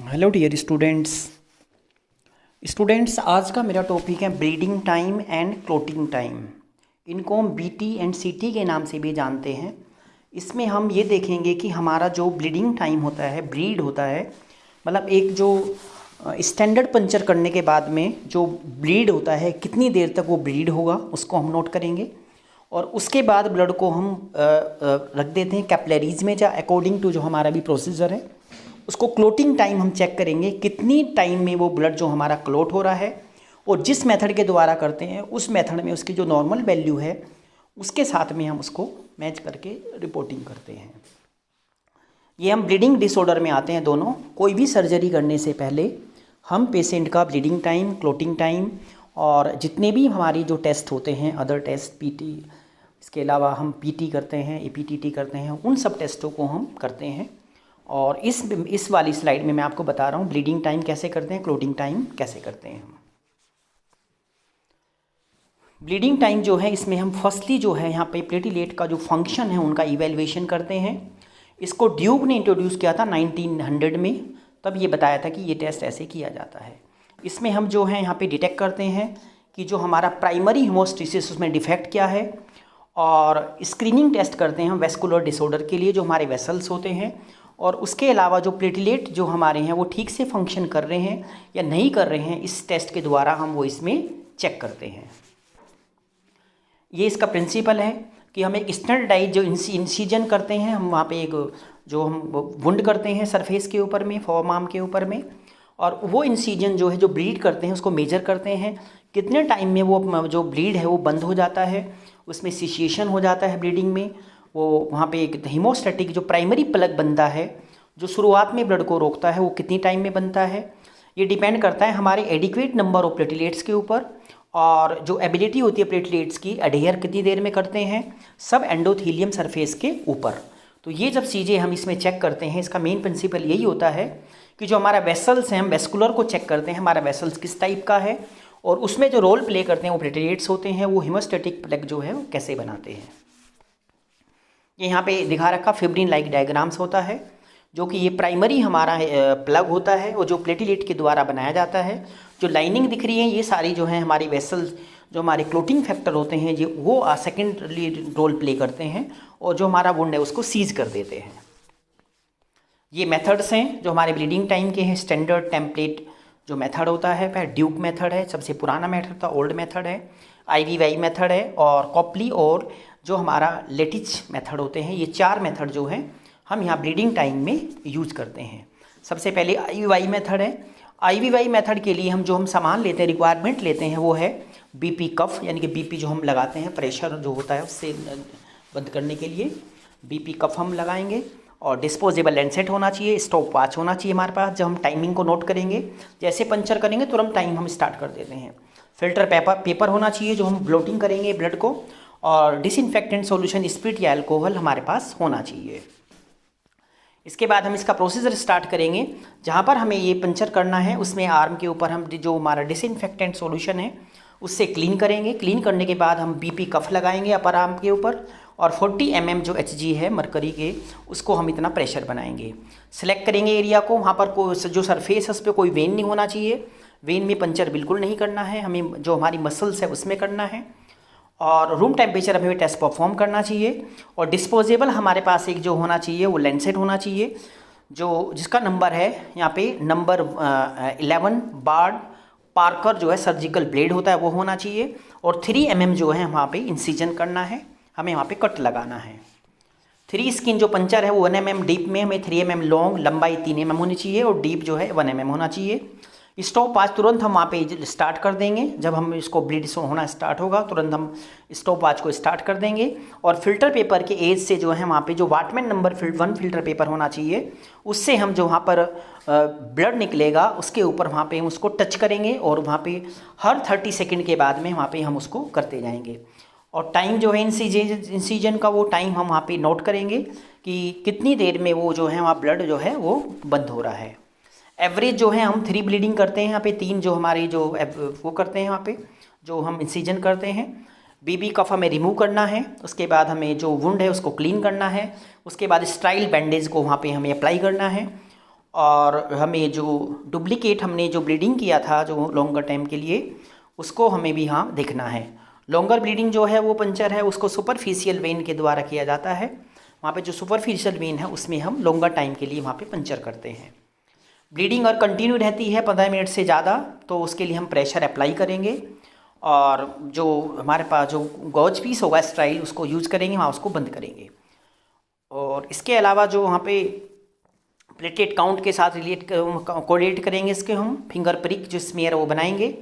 Hello dear students. आज का मेरा टॉपिक है bleeding time and clotting time. इनको हम बीटी एंड सीटी के नाम से भी जानते हैं। इसमें हम ये देखेंगे कि हमारा जो ब्लीडिंग टाइम होता है, ब्लीड होता है, मतलब एक जो स्टैंडर्ड पंचर करने के बाद में जो ब्लीड होता है, कितनी देर तक वो ब्लीड होगा उसको हम नोट करेंगे। और उसके बाद ब्लड को हम रख देते हैं कैपिलरीज में, या अकॉर्डिंग टू जो हमारा भी प्रोसीजर है उसको क्लोटिंग टाइम हम चेक करेंगे, कितनी टाइम में वो ब्लड जो हमारा क्लोट हो रहा है। और जिस मेथड के द्वारा करते हैं उस मेथड में उसकी जो नॉर्मल वैल्यू है उसके साथ में हम उसको मैच करके रिपोर्टिंग करते हैं। ये हम ब्लीडिंग डिसऑर्डर में आते हैं दोनों। कोई भी सर्जरी करने से पहले हम पेशेंट का ब्लीडिंग टाइम, क्लोटिंग टाइम और जितने भी हमारी जो टेस्ट होते हैं, अदर टेस्ट, पीटी, इसके अलावा हम पीटी करते हैं, एपीटीटी करते हैं, उन सब टेस्टों को हम करते हैं। और इस वाली स्लाइड में मैं आपको बता रहा हूँ ब्लीडिंग टाइम कैसे करते हैं, क्लोटिंग टाइम कैसे करते हैं। हम ब्लीडिंग टाइम जो है इसमें हम फर्स्टली जो है यहाँ पे प्लेटिलेट का जो फंक्शन है उनका इवेल्युएशन करते हैं। इसको ड्यूक ने इंट्रोड्यूस किया था 1900 में, तब ये बताया था कि ये टेस्ट ऐसे किया जाता है। इसमें हम जो है यहाँ पे डिटेक्ट करते हैं कि जो हमारा प्राइमरी हीमोस्टेसिस उसमें डिफेक्ट क्या है, और स्क्रीनिंग टेस्ट करते हैं हम वेस्कुलर डिसऑर्डर के लिए जो हमारे वेसल्स होते हैं। और उसके अलावा जो प्लेटलेट जो हमारे हैं वो ठीक से फंक्शन कर रहे हैं या नहीं कर रहे हैं, इस टेस्ट के द्वारा हम वो इसमें चेक करते हैं। ये इसका प्रिंसिपल है कि हम एक स्टैंडर्डाइज जो इंसिजन करते हैं, हम वहाँ पे एक जो हम वुंड करते हैं सरफेस के ऊपर में, फोरआर्म के ऊपर में, और वो इंसिजन जो है जो ब्लीड करते हैं उसको मेजर करते हैं कितने टाइम में वो जो ब्लीड है वो बंद हो जाता है, उसमें सिचुएशन हो जाता है ब्लीडिंग में। वो वहाँ पे एक हीमोस्टैटिक जो प्राइमरी प्लग बनता है जो शुरुआत में ब्लड को रोकता है वो कितनी टाइम में बनता है। ये डिपेंड करता है हमारे एडिक्वेट नंबर ऑफ प्लेटलेट्स के ऊपर, और जो एबिलिटी होती है प्लेटलेट्स की अडेयर कितनी देर में करते हैं, सब एंडोथीलियम सरफेस के ऊपर। तो ये जब चीज़ें हम इसमें चेक करते हैं, इसका मेन प्रिंसिपल यही होता है कि जो हमारा वेसल्स हैं, हम वेस्कुलर को चेक करते हैं हमारा वेसल्स किस टाइप का है, और उसमें जो रोल प्ले करते हैं वो प्लेटलेट्स होते हैं, वो हीमोस्टैटिक प्लग जो है वो कैसे बनाते हैं। ये यहाँ पे दिखा रखा फिब्रिन लाइक डायग्राम्स होता है, जो कि ये प्राइमरी हमारा प्लग होता है और जो प्लेटलेट के द्वारा बनाया जाता है। जो लाइनिंग दिख रही है ये सारी जो है हमारी वेसल्स, जो हमारे क्लोटिंग फैक्टर होते हैं ये वो सेकेंडरी रोल प्ले करते हैं, और जो हमारा वुंड है उसको सीज कर देते हैं। ये मेथड्स हैं जो हमारे ब्लीडिंग टाइम के हैं। स्टैंडर्ड टेम्पलेट जो मेथड होता है, फिर ड्यूक मेथड है, सबसे पुराना मेथड था, ओल्ड मेथड है, IVY मेथड है, और कॉपली और जो हमारा लेटिच मेथड होते हैं। ये चार मेथड जो हैं हम यहाँ ब्लीडिंग टाइम में यूज करते हैं। सबसे पहले IVY मेथड है। IVY मेथड के लिए हम सामान लेते हैं, रिक्वायरमेंट लेते हैं, वो है BP कफ, यानी कि BP जो हम लगाते हैं प्रेशर जो होता है उससे बंद करने के लिए BP कफ हम लगाएंगे। और डिस्पोजेबल लेंसेट होना चाहिए, स्टॉप वॉच होना चाहिए हमारे पास, जब हम टाइमिंग को नोट करेंगे, जैसे पंचर करेंगे तुरंत टाइम हम स्टार्ट कर देते हैं। फिल्टर पेपर होना चाहिए जो हम ब्लोटिंग करेंगे ब्लड को, और डिसइंफेक्टेंट सॉल्यूशन स्पिरिट या अल्कोहल हमारे पास होना चाहिए। इसके बाद हम इसका प्रोसीजर स्टार्ट करेंगे। जहाँ पर हमें ये पंचर करना है उसमें आर्म के ऊपर हम जो हमारा डिसइंफेक्टेंट सॉल्यूशन है उससे क्लीन करेंगे। क्लीन करने के बाद हम BP कफ लगाएंगे अपर आर्म के ऊपर, और 40 mm जो Hg है मरकरी के, उसको हम इतना प्रेशर बनाएंगे। सेलेक्ट करेंगे एरिया को, वहाँ पर जो सरफेस है उस पर कोई वेन नहीं होना चाहिए, वेन में पंचर बिल्कुल नहीं करना है, हमें जो हमारी मसल्स है उसमें करना है। और रूम टेम्परेचर हमें टेस्ट परफॉर्म करना चाहिए। और डिस्पोजेबल हमारे पास एक जो होना चाहिए वो लेंसेट होना चाहिए, जो जिसका नंबर है यहाँ पे नंबर 11 बार्ड पार्कर जो है सर्जिकल ब्लेड होता है वो होना चाहिए। और 3 mm जो है वहाँ पे इंसिजन करना है, हमें वहाँ पे कट लगाना है। 3 स्किन जो पंचर है वो 1 mm डीप में, हमें 3 mm लॉन्ग, लंबाई 3 mm होनी चाहिए, और डीप जो है 1 mm होना चाहिए। स्टॉप वॉच तुरंत हम वहाँ पे स्टार्ट कर देंगे, जब हम इसको ब्लीड होना स्टार्ट होगा तुरंत हम स्टॉप वॉच को स्टार्ट कर देंगे। और फिल्टर पेपर के एज से जो है वहाँ पे जो वाटमैन नंबर 1 फिल्टर पेपर होना चाहिए, उससे हम जो वहाँ पर ब्लड निकलेगा उसके ऊपर वहाँ पे हम उसको टच करेंगे, और वहाँ पे हर 30 सेकेंड के बाद में वहाँ पे हम उसको करते जाएंगे। और टाइम जो है इंसिजन का वो टाइम हम वहाँ पे नोट करेंगे कि कितनी देर में वो जो है वहाँ ब्लड जो है वो बंद हो रहा है। एवरेज जो है हम 3 ब्लीडिंग करते हैं यहाँ पे, 3 जो हमारी जो वो करते हैं वहाँ पे जो हम इंसिजन करते हैं। BP कफ हमें रिमूव करना है, उसके बाद हमें जो वुंड है उसको क्लीन करना है, उसके बाद स्टाइल बैंडेज को वहाँ पे हमें अप्लाई करना है। और हमें जो डुप्लीकेट हमने जो ब्लीडिंग किया था जो लॉन्गर टाइम के लिए, उसको हमें भी यहाँ देखना है। लॉन्गर ब्लीडिंग जो है वो पंचर है, उसको सुपरफिशियल वेन के द्वारा किया जाता है। वहाँ पे जो सुपरफिशियल वेन है उसमें हम लॉन्गर टाइम के लिए वहाँ पे पंचर करते हैं। ब्लीडिंग और कंटिन्यू रहती है 15 मिनट से ज़्यादा, तो उसके लिए हम प्रेशर अप्लाई करेंगे और जो हमारे पास जो गॉज पीस होगा स्ट्राइल उसको यूज करेंगे, वहाँ उसको बंद करेंगे। और इसके अलावा जो वहाँ पे प्लेटलेट काउंट के साथ कोरिलेट करेंगे इसके हम फिंगर प्रिक जो स्मेयर वो बनाएंगे।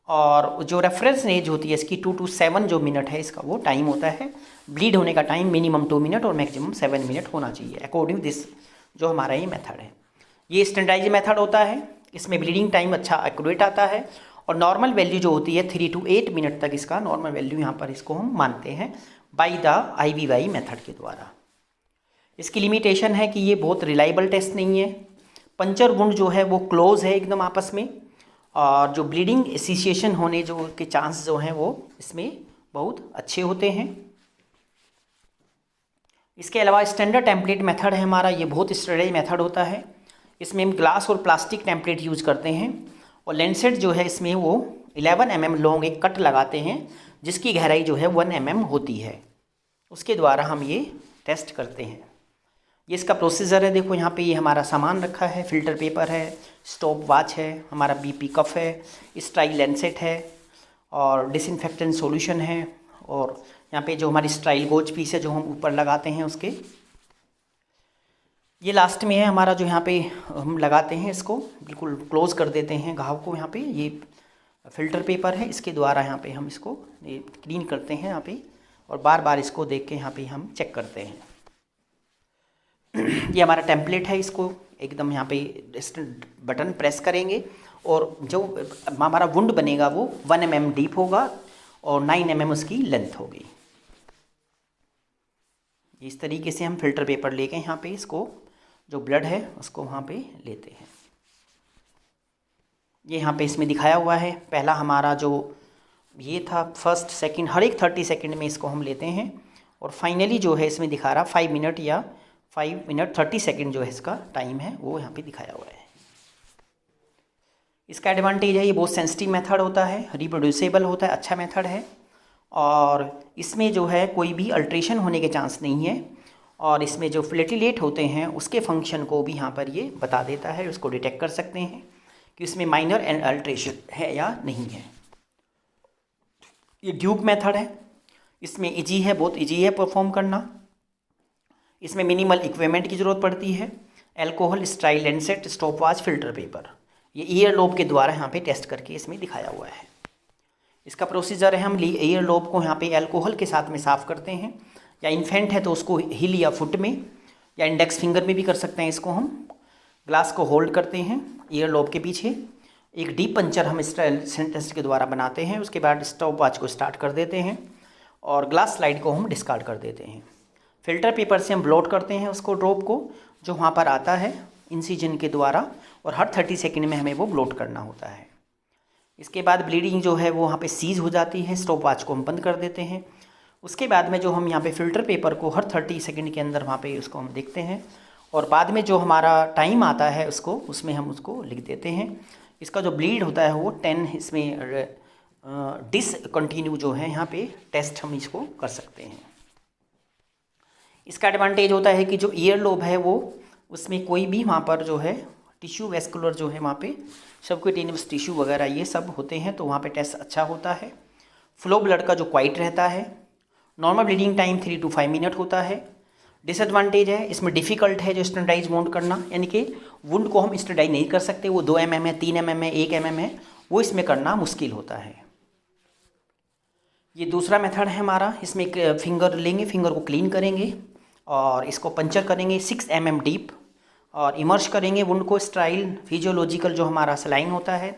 और जो रेफरेंस रेंज होती है इसकी 2 to 7 जो मिनट है इसका वो टाइम होता है। ब्लीड होने का टाइम मिनिमम 2 मिनट और मैक्सिमम 7 मिनट होना चाहिए अकॉर्डिंग दिस जो हमारा ये मेथड है। ये स्टैंडर्डाइज मेथड होता है, इसमें ब्लीडिंग टाइम अच्छा एक्यूरेट आता है और नॉर्मल वैल्यू जो होती है 3 to 8 मिनट तक इसका नॉर्मल वैल्यू यहाँ पर इसको हम मानते हैं बाई द IVY मेथड के द्वारा। इसकी लिमिटेशन है कि ये बहुत रिलायबल टेस्ट नहीं है। पंचर वुंड जो है वो क्लोज है एकदम आपस में, और जो ब्लीडिंग एसोसिएशन होने जो के चांस जो हैं वो इसमें बहुत अच्छे होते हैं। इसके अलावा स्टैंडर्ड टेम्पलेट मेथड है हमारा, ये बहुत स्टैंडर्ड मेथड होता है। इसमें हम ग्लास और प्लास्टिक टेम्पलेट यूज करते हैं और लेंसेट जो है इसमें वो 11 mm लॉन्ग एक कट लगाते हैं जिसकी गहराई जो है 1 mm होती है। उसके द्वारा हम ये टेस्ट करते हैं। ये इसका प्रोसीजर है, देखो यहाँ पे ये हमारा सामान रखा है, फ़िल्टर पेपर है, स्टॉप वॉच है, हमारा BP कफ है, स्ट्राइल लेंसेट है और डिसइंफेक्टेंट सॉल्यूशन है, और यहाँ पे जो हमारी स्ट्राइल गोज पीस है जो हम ऊपर लगाते हैं उसके, ये लास्ट में है हमारा जो यहाँ पे हम लगाते हैं, इसको बिल्कुल क्लोज कर देते हैं घाव को। यहाँ पे ये फ़िल्टर पेपर है, इसके द्वारा यहाँ पे हम इसको क्लीन करते हैं यहाँ पे, और बार बार इसको देख के यहाँ पे हम चेक करते हैं। ये हमारा टेम्पलेट है, इसको एकदम यहाँ पे बटन प्रेस करेंगे और जो हमारा वुंड बनेगा वो 1 mm डीप होगा और 9 mm उसकी लेंथ होगी। इस तरीके से हम फ़िल्टर पेपर लेके यहाँ पे इसको जो ब्लड है उसको वहाँ पे लेते हैं। ये यहाँ पे इसमें दिखाया हुआ है, पहला हमारा जो ये था फर्स्ट सेकंड, हर एक 30 सेकंड में इसको हम लेते हैं, और फाइनली जो है इसमें दिखा रहा 5 मिनट या 5 मिनट 30 सेकंड जो है इसका टाइम है वो यहाँ पे दिखाया हुआ है। इसका एडवांटेज है ये बहुत सेंसिटिव मेथड होता है, रिप्रोड्यूसेबल होता है, अच्छा मेथड है, और इसमें जो है कोई भी अल्ट्रेशन होने के चांस नहीं है, और इसमें जो प्लेटलेट होते हैं उसके फंक्शन को भी यहाँ पर ये बता देता है, उसको डिटेक्ट कर सकते हैं कि इसमें माइनर एंड अल्ट्रेशन है या नहीं है। ये ड्यूक मेथड है, इसमें इजी है, बहुत इजी है परफॉर्म करना। इसमें मिनिमल इक्विपमेंट की ज़रूरत पड़ती है, alcohol, स्ट्राइल Lancet, stop watch, filter paper. ये ईयर लोब के द्वारा यहाँ पे टेस्ट करके इसमें दिखाया हुआ है। इसका प्रोसीजर है, हम ईयर लोब को यहाँ पे अल्कोहल के साथ में साफ़ करते हैं, या इन्फेंट है तो उसको हिल या फुट में या इंडेक्स फिंगर में भी कर सकते हैं। इसको हम ग्लास को होल्ड करते हैं ईयर लोब के पीछे, एक डीप पंचर हम इस टेस्ट के द्वारा बनाते हैं। उसके बाद स्टॉप वॉच को स्टार्ट कर देते हैं और ग्लास स्लाइड को हम डिस्कार्ड कर देते हैं। फ़िल्टर पेपर से हम ब्लॉट करते हैं उसको ड्रॉप को जो वहाँ पर आता है इंसिजन के द्वारा, और हर 30 सेकंड में हमें वो ब्लॉट करना होता है। इसके बाद ब्लीडिंग जो है वो वहाँ पे सीज हो जाती है, स्टॉप वॉच को हम बंद कर देते हैं। उसके बाद में जो हम यहाँ पे फ़िल्टर पेपर को हर 30 सेकंड के अंदर वहाँ पे उसको हम देखते हैं, और बाद में जो हमारा टाइम आता है उसको उसमें हम उसको लिख देते हैं। इसका जो ब्लीड होता है वो 10 इसमें डिसकंटिन्यू जो है यहाँ पे टेस्ट हम इसको कर सकते हैं। इसका एडवांटेज होता है कि जो ईयर लोब है वो उसमें कोई भी वहाँ पर जो है टिश्यू वेस्कुलर जो है वहाँ पे सबक्यूटेनियस टिश्यू वगैरह ये सब होते हैं, तो वहाँ पे टेस्ट अच्छा होता है। फ्लो ब्लड का जो क्वाइट रहता है, normal bleeding time 3 to 5 minute होता है। डिसएडवांटेज है इसमें डिफ़िकल्ट है जो स्टैंडर्डाइज वुंड करना, यानी कि वुंड को हम स्टैंडर्डाइज नहीं कर सकते, वो 2 mm है, 3 mm है, 1 mm है, वो इसमें करना मुश्किल होता है। ये दूसरा मेथड है हमारा, इसमें एक फिंगर लेंगे, फिंगर को क्लीन करेंगे और इसको पंचर करेंगे 6 mm डीप, और इमर्श करेंगे वुंड को स्ट्राइल फिजियोलॉजिकल जो हमारा सलाइन होता है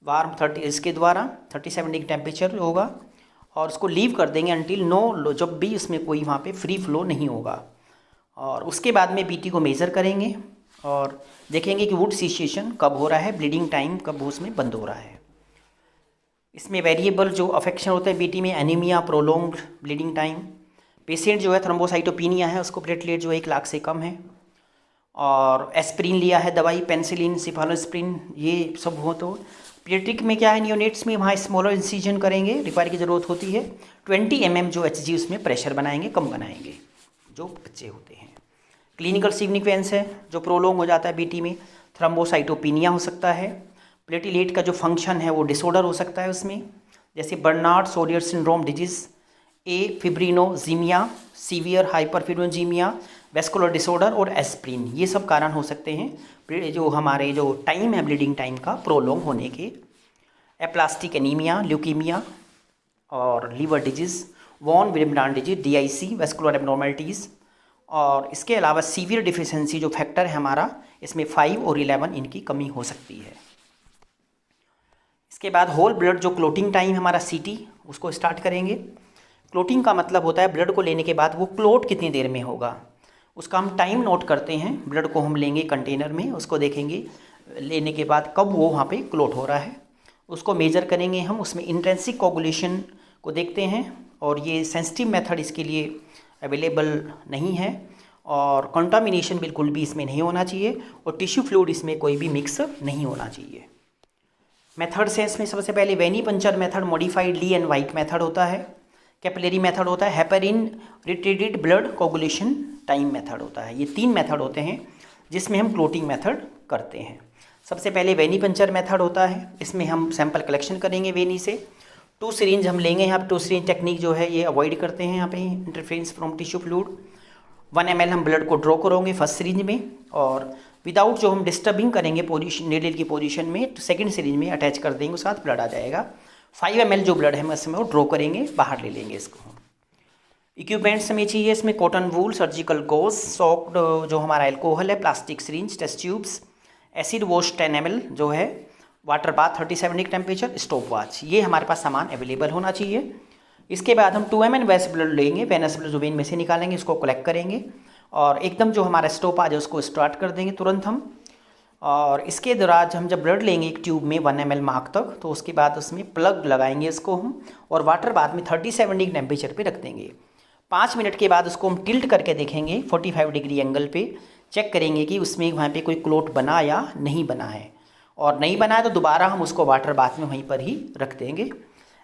वार्म 30 इसके द्वारा 37 डिग्री टेम्परेचर होगा, और उसको लीव कर देंगे अनटिल नो, जब भी इसमें कोई वहाँ पे फ्री फ्लो नहीं होगा। और उसके बाद में BT को मेज़र करेंगे और देखेंगे कि वुड सिचुएशन कब हो रहा है, ब्लीडिंग टाइम कब उसमें बंद हो रहा है। इसमें वेरिएबल जो अफेक्शन होता है BT में, anaemia, prolonged bleeding time, patient जो है थ्रोम्बोसाइटोपिनिया है, उसको प्लेटलेट जो 1 लाख से कम है, और एस्प्रिन लिया है दवाई, पेनिसिलिन, सिफालोस्प्रिन, ये सब हो। तो पीडियाट्रिक में क्या है, नियोनेट्स में वहाँ स्मॉलर इंसिजन करेंगे, रिक्वायर की ज़रूरत होती है। 20 mm जो HG उसमें प्रेशर बनाएंगे, कम बनाएंगे जो बच्चे होते हैं। क्लिनिकल सिग्निफिकेंस है जो प्रोलोंग हो जाता है बीटी में, थ्रोम्बोसाइटोपिनिया हो सकता है। प्लेटिलेट का जो फंक्शन है वो डिसऑर्डर हो सकता है उसमें, जैसे बर्नार्ड सोडियर सिंड्रोम डिजीज़, ए फिब्रिनोजीमिया, सीवियर हाइपरफिब्रिनोजीमिया, वेस्कुलर डिसऑर्डर और एस्प्रिन, ये सब कारण हो सकते हैं जो हमारे जो टाइम है ब्लीडिंग टाइम का प्रोलोंग होने के। एप्लास्टिक एनीमिया, ल्यूकीमिया और लीवर डिजीज़, वॉन विलियम डिजीज, DIC, वेस्कुलर एबनॉर्मलिटीज़। और इसके अलावा सीवियर डिफिशेंसी जो फैक्टर है हमारा, इसमें 5 और 11 इनकी कमी हो सकती है। इसके बाद होल ब्लड जो क्लोटिंग टाइम हमारा CT, उसको स्टार्ट करेंगे। क्लोटिंग का मतलब होता है ब्लड को लेने के बाद वो क्लोट कितनी देर में होगा, उसका हम टाइम नोट करते हैं। ब्लड को हम लेंगे कंटेनर में, उसको देखेंगे लेने के बाद कब वो वहाँ पे क्लोट हो रहा है, उसको मेजर करेंगे हम। उसमें इंट्रिंसिक कोगुलेशन को देखते हैं और ये सेंसिटिव मेथड इसके लिए अवेलेबल नहीं है, और कंटामिनेशन बिल्कुल भी इसमें नहीं होना चाहिए, और टिश्यू फ्लूइड इसमें कोई भी मिक्स नहीं होना चाहिए। मेथड से इसमें सबसे पहले venipuncture method, modified Lee and White method होता है, कैपिलरी मेथड होता है, heparin retreated blood coagulation time method होता है। ये 3 मेथड होते हैं जिसमें हम क्लोटिंग मेथड करते हैं। सबसे पहले वेनी पंचर मेथड होता है, इसमें हम सैंपल कलेक्शन करेंगे वेनी से। 2 सिरिंज हम लेंगे, यहाँ पे 2 सिरिंज टेक्निक जो है ये अवॉइड करते हैं यहाँ पे, interference from tissue fluid. 1 ml हम ब्लड को ड्रॉ करोगे फर्स्ट सिरिंज में, और विदाउट जो हम डिस्टर्बिंग करेंगे पोजीशन, नीडल की पोजीशन में, तो सेकंड सिरिंज में अटैच कर देंगे, साथ ब्लड आ जाएगा। 5 ml जो ब्लड है हम इसमें वो ड्रॉ करेंगे, बाहर ले लेंगे इसको। इक्विपमेंट्स हमें चाहिए इसमें cotton wool, surgical gauze, soaked जो हमारा एल्कोहल है, plastic syringe, test tubes, acid wash 10 ml जो है, water bath 37 degree temperature, stopwatch, ये हमारे पास सामान अवेलेबल होना चाहिए। इसके बाद हम 2 ml वेस ब्लड लेंगे, वेनस ब्लड जो वेन में से निकालेंगे, इसको कलेक्ट करेंगे और एकदम जो हमारा स्टॉप आ जाए उसको स्टार्ट कर देंगे तुरंत हम। और इसके दौरान हम जब ब्लड लेंगे एक ट्यूब में 1 ml मार्क तक, तो उसके बाद उसमें प्लग लगाएंगे इसको हम, और वाटर बाथ में 37 डिग्री टेम्परेचर पे रख देंगे। 5 मिनट के बाद उसको हम टिल्ट करके देखेंगे 45 डिग्री एंगल पे, चेक करेंगे कि उसमें वहाँ पे कोई क्लोट बना या नहीं बना है, और नहीं बना है तो दोबारा हम उसको वाटर बाथ में वहीं पर ही रख देंगे।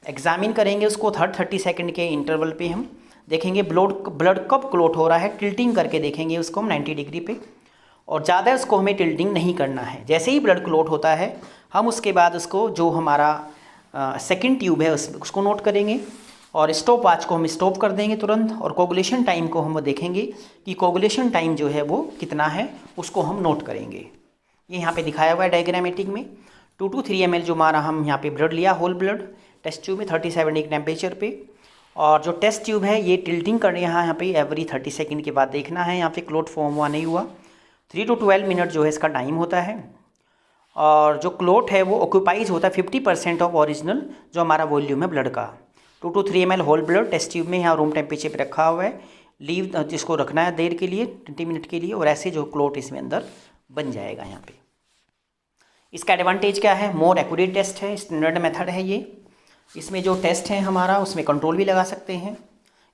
एग्जामिन करेंगे उसको 30 सेकंड के इंटरवल पे, हम देखेंगे ब्लड कब क्लोट हो रहा है, टिल्टिंग करके देखेंगे उसको हम 90 डिग्री पे, और ज़्यादा उसको हमें टिल्टिंग नहीं करना है। जैसे ही ब्लड क्लोट होता है हम उसके बाद उसको जो हमारा सेकंड ट्यूब है उसको नोट करेंगे, और स्टॉप वॉच को हम स्टॉप कर देंगे तुरंत, और कोगुलेशन टाइम को हम देखेंगे कि कोगुलेशन टाइम जो है वो कितना है, उसको हम नोट करेंगे। ये यहाँ पे दिखाया हुआ है डायग्रामेटिक में। 2 to 3 ml जो हमारा हम यहाँ पे ब्लड लिया, होल ब्लड, टेस्ट ट्यूब में 37 डिग्री टेम्परेचर पे, और जो टेस्ट ट्यूब है ये टिल्टिंग करनी है यहाँ पे एवरी 30 सेकंड के बाद देखना है यहाँ पे क्लोट फॉर्म हुआ नहीं हुआ। 3 to 12 मिनट जो है इसका टाइम होता है, और जो क्लोट है वो ऑक्यूपाइज होता है 50% ऑफ ओरिजिनल जो हमारा वॉल्यूम है ब्लड का। 2 to 3 ml whole blood test tube में यहाँ रूम टेम्परेचर पे रखा हुआ है, लीव जिसको रखना है देर के लिए 20 मिनट के लिए, और ऐसे जो क्लोट इसमें अंदर बन जाएगा यहाँ पे। इसका एडवांटेज क्या है, मोर एक्यूरेट टेस्ट है, स्टैंडर्ड मेथड है ये। इसमें जो टेस्ट है हमारा उसमें कंट्रोल भी लगा सकते हैं।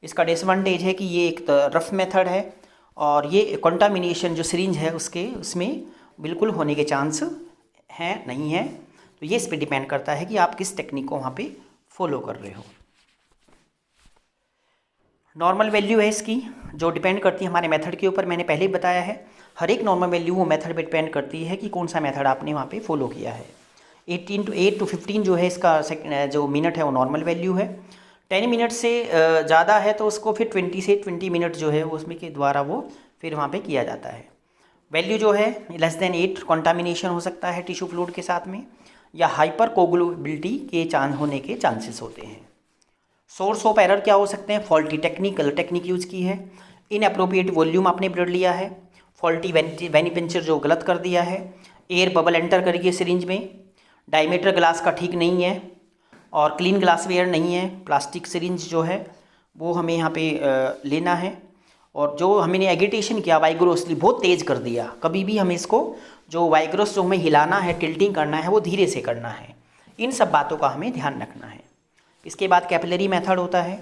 इसका डिसएडवांटेज है कि ये एक रफ मेथड है, और ये कंटामिनेशन जो सिरिंज है उसमें बिल्कुल होने के चांस हैं नहीं है। तो ये इस पर डिपेंड करता है कि आप किस टेक्निक को वहाँ पे फॉलो कर रहे हो। नॉर्मल वैल्यू है इसकी जो डिपेंड करती है हमारे मेथड के ऊपर, मैंने पहले ही बताया है। हर एक नॉर्मल वैल्यू वो मेथड पे डिपेंड करती है कि कौन सा मेथड आपने वहाँ पे फॉलो किया है। 8 to 15 जो है इसका जो मिनट है वो नॉर्मल वैल्यू है। 10 मिनट से ज़्यादा है तो उसको फिर 20 से 20 मिनट जो है वो उसमें के द्वारा वो फिर वहाँ पे किया जाता है। वैल्यू जो है लेस देन 8 कंटामिनेशन हो सकता है टिश्यू फ्लूइड के साथ में, या हाइपर कोगुलेबिलिटी के होने के चांसेस होते हैं। सोर्स ऑफ एरर क्या हो सकते हैं, फॉल्टी टेक्निक यूज़ की है, इनअप्रोप्रिएट वॉल्यूम आपने ब्लड लिया है, फॉल्टी वेनी पंचर जो गलत कर दिया है, एयर बबल एंटर करिए सिरिंज में, डायमीटर ग्लास का ठीक नहीं है, और क्लीन ग्लास वेयर नहीं है। प्लास्टिक सिरिंज जो है वो हमें यहाँ पे लेना है, और जो हमने एगिटेशन किया वाइग्रोसली बहुत तेज़ कर दिया, कभी भी हमें इसको जो वाइग्रोस जो हमें हिलाना है टिल्टिंग करना है वो धीरे से करना है। इन सब बातों का हमें ध्यान रखना है। इसके बाद कैपिलरी मेथड होता है।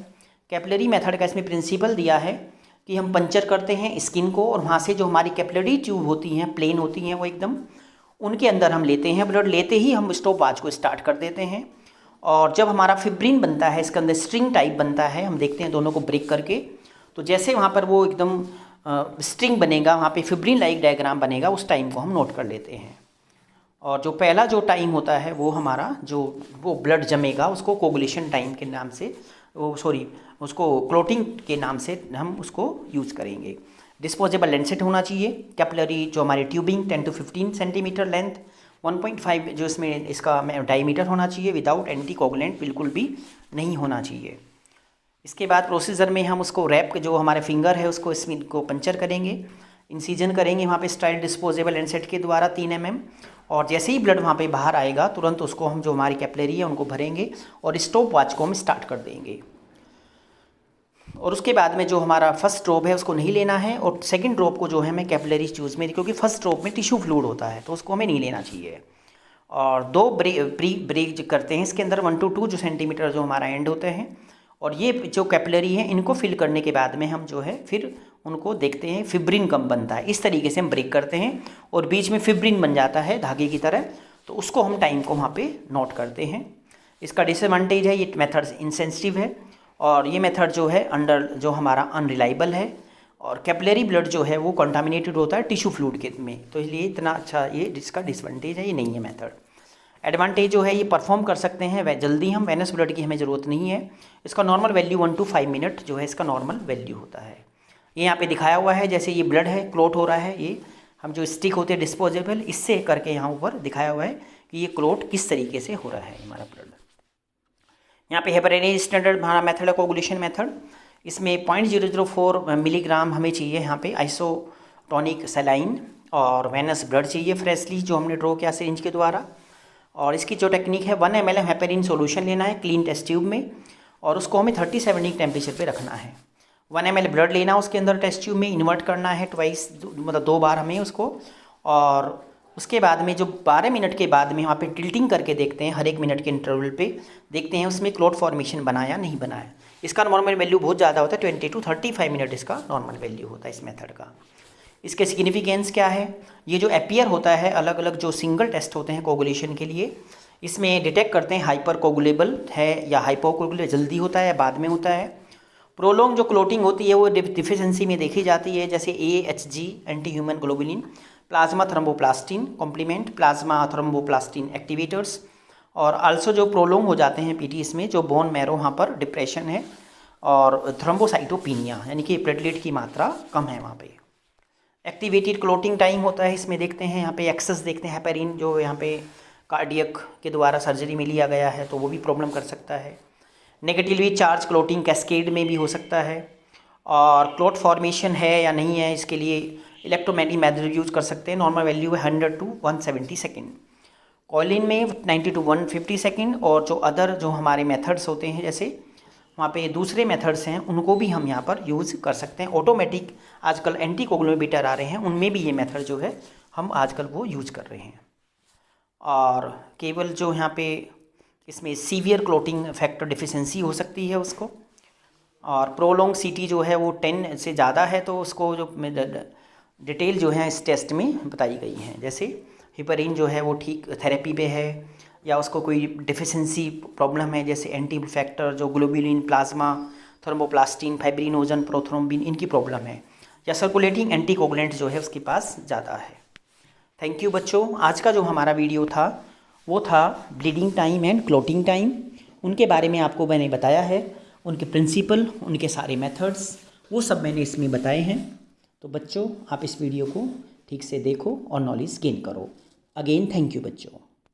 कैपिलरी मेथड का इसमें प्रिंसिपल दिया है कि हम पंचर करते हैं स्किन को और वहाँ से जो हमारी कैपिलरी ट्यूब होती हैं, प्लेन होती हैं वो एकदम, उनके अंदर हम लेते हैं ब्लड। लेते ही हम स्टॉप वॉच को स्टार्ट कर देते हैं और जब हमारा फिब्रिन बनता है, इसके अंदर स्ट्रिंग टाइप बनता है, हम देखते हैं दोनों को ब्रेक करके, तो जैसे वहाँ पर वो एकदम स्ट्रिंग बनेगा, वहाँ पे फिब्रिन लाइक डायग्राम बनेगा, उस टाइम को हम नोट कर लेते हैं। और जो पहला जो टाइम होता है वो हमारा जो वो ब्लड जमेगा उसको कोगुलेशन टाइम के नाम से, उसको क्लोटिंग के नाम से हम उसको यूज़ करेंगे। डिस्पोजेबल लेंसेट होना चाहिए। कैपिलरी जो हमारी ट्यूबिंग 10 to 15 सेंटीमीटर लेंथ, 1.5 जो इसमें इसका डायमीटर होना चाहिए। विदाउट एंटी कोगुलेंट बिल्कुल भी नहीं होना चाहिए। इसके बाद प्रोसीजर में हम उसको रैप जो हमारे फिंगर है उसको इसमें को पंचर करेंगे, इंसीजन करेंगे वहाँ पे स्टाइल डिस्पोजेबल लेंसेट के द्वारा 3 mm। और जैसे ही ब्लड वहाँ पे बाहर आएगा तुरंत उसको हम जो हमारी कैपिलरी है उनको भरेंगे और स्टॉप वॉच को हम स्टार्ट कर देंगे। और उसके बाद में जो हमारा फर्स्ट ड्रॉप है उसको नहीं लेना है और सेकंड ड्रॉप को जो है हमें कैपिलरी ट्यूब्स में, क्योंकि फर्स्ट ड्रॉप में टिश्यू फ्लूइड होता है तो उसको हमें नहीं लेना चाहिए। और 2 ब्रेक करते हैं इसके अंदर 1 to 2 जो सेंटीमीटर जो हमारा एंड होते हैं। और ये जो कैपिलरी है इनको फिल करने के बाद में हम जो है फिर उनको देखते हैं फिब्रिन कब बनता है। इस तरीके से हम ब्रेक करते हैं और बीच में फिब्रिन बन जाता है धागे की तरह, तो उसको हम टाइम को वहाँ पे नोट करते हैं। इसका डिसएडवांटेज है ये मेथड इनसेंसिटिव है और ये मेथड जो है जो हमारा अनरिलायबल है। और कैपिलरी ब्लड जो है वो कंटामिनेटेड होता है टिश्यू फ्लूइड के में, तो इसलिए इतना अच्छा ये इसका डिसएडवांटेज है, ये नहीं है मेथड। एडवांटेज जो है ये परफॉर्म कर सकते हैं वह जल्दी, हम वेनस ब्लड की हमें ज़रूरत नहीं है। इसका नॉर्मल वैल्यू 1 to 5 मिनट जो है इसका नॉर्मल वैल्यू होता है। ये यहाँ पे दिखाया हुआ है, जैसे ये ब्लड है क्लोट हो रहा है, ये हम जो स्टिक होते हैं डिस्पोजेबल इससे करके यहाँ ऊपर दिखाया हुआ है कि ये क्लोट किस तरीके से हो रहा है हमारा ब्लड। यहाँ पे हेपरेनेज स्टैंडर्ड हमारा मेथड है कोगुलेशन मेथड। इसमें 0.004 मिलीग्राम हमें चाहिए यहाँ पे आइसोटोनिक सलाइन और वेनस ब्लड चाहिए फ्रेशली जो हमने ड्रॉ किया सिरिंज के द्वारा। और इसकी जो टेक्निक है 1 ml हेपेरिन सॉल्यूशन लेना है क्लीन टेस्ट ट्यूब में और उसको हमें 37 डिग्री टेम्परेचर पे रखना है। 1 ml ब्लड लेना उसके अंदर टेस्ट ट्यूब में, इन्वर्ट करना है ट्वाइस, मतलब 2 बार हमें उसको। और उसके बाद में जो 12 मिनट के बाद में वहाँ पे टिल्टिंग करके देखते हैं, हर 1 मिनट के इंटरवल पे देखते हैं उसमें क्लोट फॉर्मेशन बना या नहीं बना है। इसका नॉर्मल वैल्यू बहुत ज़्यादा होता है, 20 to 35 मिनट इसका नॉर्मल वैल्यू होता है इस मेथड का। इसके सिग्निफिकेंस क्या है, ये जो अपीयर होता है अलग अलग जो सिंगल टेस्ट होते हैं कोगुलेशन के लिए, इसमें डिटेक्ट करते हैं हाइपर कोगुलेबल है या हाइपोकोगुलेबल, जल्दी होता है या बाद में होता है। प्रोलॉन्ग जो क्लोटिंग होती है वो डिफिशिएंसी में देखी जाती है, जैसे AHG anti human globulin, plasma thromboplastin complement, plasma thromboplastin activators. और आल्सो जो प्रोलॉन्ग हो जाते हैं PT इसमें जो बोन मैरो वहाँ पर डिप्रेशन है और थ्रोम्बोसाइटोपिनिया यानी कि प्लेटलेट की मात्रा कम है वहाँ पे। एक्टिवेटेड क्लोटिंग टाइम होता है, इसमें देखते हैं यहाँ पे एक्सेस देखते हैं हेपेरिन जो यहाँ पे कार्डियक के द्वारा सर्जरी में लिया गया है तो वो भी प्रॉब्लम कर सकता है। नेगेटिवली चार्ज क्लोटिंग कैस्केड में भी हो सकता है। और क्लोट फॉर्मेशन है या नहीं है इसके लिए इलेक्ट्रोमैग्नेटिक मेथड यूज़ कर सकते हैं। नॉर्मल वैल्यू है 100 to 170 सेकेंड, कॉलिन में 90 to 150 सेकेंड। और जो अदर जो हमारे मेथड्स होते हैं जैसे वहाँ पे दूसरे मेथड्स हैं उनको भी हम यहाँ पर यूज़ कर सकते हैं। ऑटोमेटिक आजकल एंटी कोगुलेटर आ रहे हैं, उनमें भी ये मेथड जो है हम आजकल वो यूज़ कर रहे हैं। और केवल जो यहाँ पे इसमें सीवियर क्लोटिंग फैक्टर डिफिशिएंसी हो सकती है उसको। और प्रोलॉन्ग CT जो है वो 10 से ज़्यादा है तो उसको जो डिटेल जो है इस टेस्ट में बताई गई हैं, जैसे हेपेरिन जो है वो ठीक थेरेपी पे है या उसको कोई डिफिशिएंसी प्रॉब्लम है, जैसे एंटी फैक्टर जो ग्लोबुलिन, प्लाज्मा थर्मोप्लास्टिन, फाइब्रिनोजन, प्रोथ्रोम्बिन इनकी प्रॉब्लम है, या सर्कुलेटिंग एंटीकोगुलेंट जो है उसके पास ज़्यादा है। थैंक यू बच्चों। आज का जो हमारा वीडियो था वो था bleeding time and clotting time, उनके बारे में आपको मैंने बताया है, उनके प्रिंसिपल, उनके सारे मेथड्स वो सब मैंने इसमें बताए हैं। तो बच्चों आप इस वीडियो को ठीक से देखो और नॉलेज गेन करो। अगेन थैंक यू बच्चों।